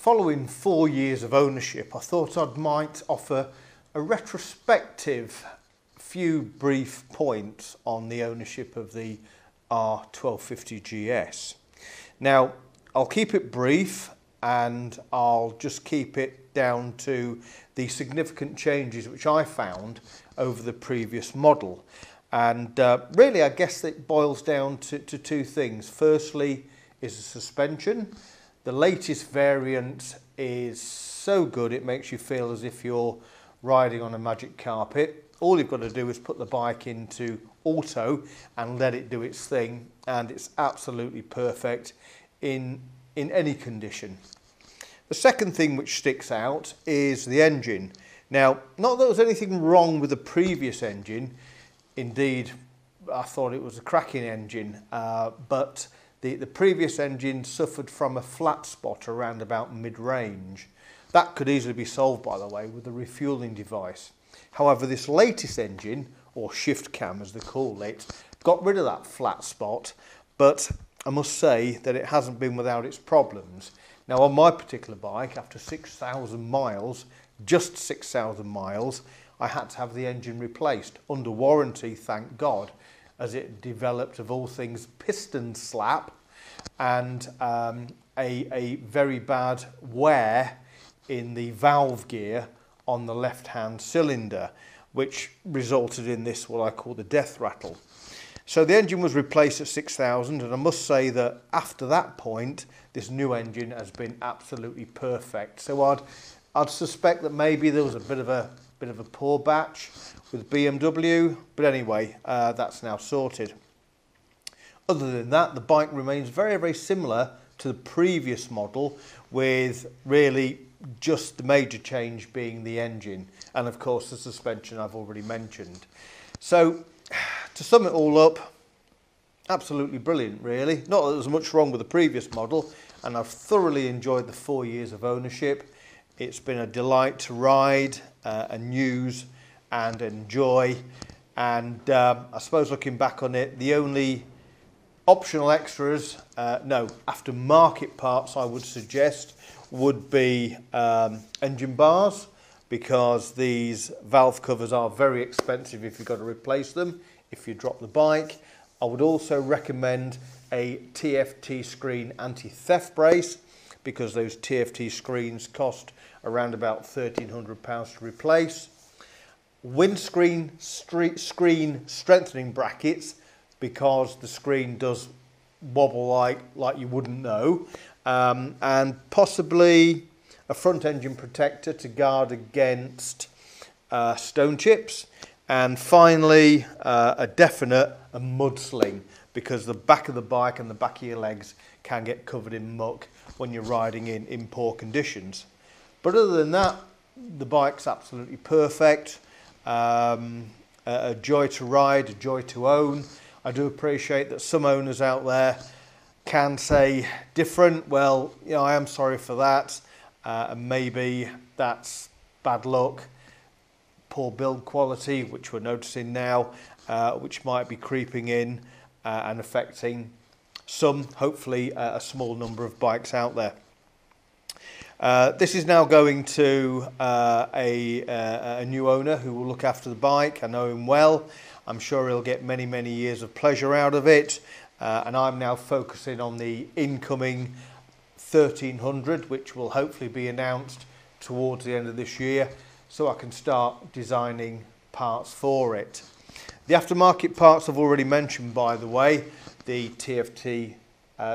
Following 4 years of ownership, I thought I might offer a retrospective few brief points on the ownership of the R1250GS. Now, I'll keep it brief and I'll just keep it down to the significant changes which I found over the previous model. And really, I guess it boils down to two things. Firstly is the suspension. The latest variant is so good it makes you feel as if you're riding on a magic carpet. All you've got to do is put the bike into auto and let it do its thing, and it's absolutely perfect in any condition. The second thing which sticks out is the engine. Now, not that there was anything wrong with the previous engine. Indeed, I thought it was a cracking engine, but the previous engine suffered from a flat spot around about mid-range. That could easily be solved, by the way, with a refueling device. However, this latest engine, or shift cam as they call it, got rid of that flat spot, but I must say that it hasn't been without its problems. Now, on my particular bike, after 6,000 miles, just 6,000 miles, I had to have the engine replaced under warranty, thank God, as it developed, of all things, piston slap and a very bad wear in the valve gear on the left-hand cylinder, which resulted in this, what I call the death rattle. So the engine was replaced at 6,000, and I must say that after that point, this new engine has been absolutely perfect. So I'd suspect that maybe there was a bit of a poor batch with BMW, but anyway, that's now sorted. Other than that, the bike remains very, very similar to the previous model, with really just the major change being the engine and of course the suspension I've already mentioned. So to sum it all up, absolutely brilliant really. Not that there's much wrong with the previous model, and I've thoroughly enjoyed the 4 years of ownership. It's been a delight to ride and use and enjoy, and I suppose looking back on it, the only optional extras, aftermarket parts I would suggest would be engine bars, because these valve covers are very expensive if you've got to replace them if you drop the bike. I would also recommend a TFT screen anti-theft brace, because those TFT screens cost around about £1,300 to replace. Windscreen screen strengthening brackets, because the screen does wobble like you wouldn't know, and possibly a front engine protector to guard against stone chips, and finally a mud sling, because the back of the bike and the back of your legs can get covered in muck when you're riding in poor conditions. But other than that, the bike's absolutely perfect. A joy to ride, a joy to own. I do appreciate that some owners out there can say different. Well, you know, I am sorry for that. And maybe that's bad luck, poor build quality, which we're noticing now, which might be creeping in and affecting some, hopefully a small number of bikes out there. This is now going to a new owner who will look after the bike. I know him well. I'm sure he'll get many, many years of pleasure out of it. And I'm now focusing on the incoming 1300, which will hopefully be announced towards the end of this year, so I can start designing parts for it. The aftermarket parts I've already mentioned, by the way: the TFT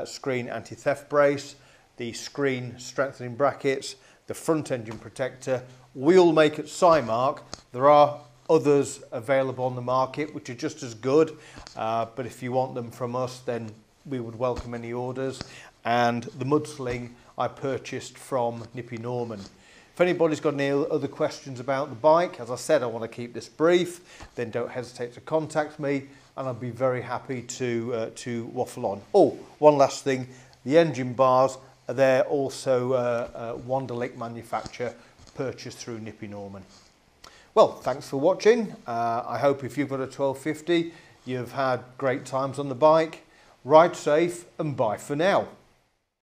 screen anti-theft brace, the screen strengthening brackets, the front engine protector. We all make at Cymark. There are others available on the market which are just as good, but if you want them from us, then we would welcome any orders. And the mud sling I purchased from Nippy Norman. If anybody's got any other questions about the bike, as I said, I want to keep this brief, then don't hesitate to contact me, and I'll be very happy to waffle on. Oh, one last thing: the engine bars, they're also Wonderlick manufacture, purchased through Nippy Norman. Well, thanks for watching. I hope if you've got a 1250, you've had great times on the bike. Ride safe and bye for now.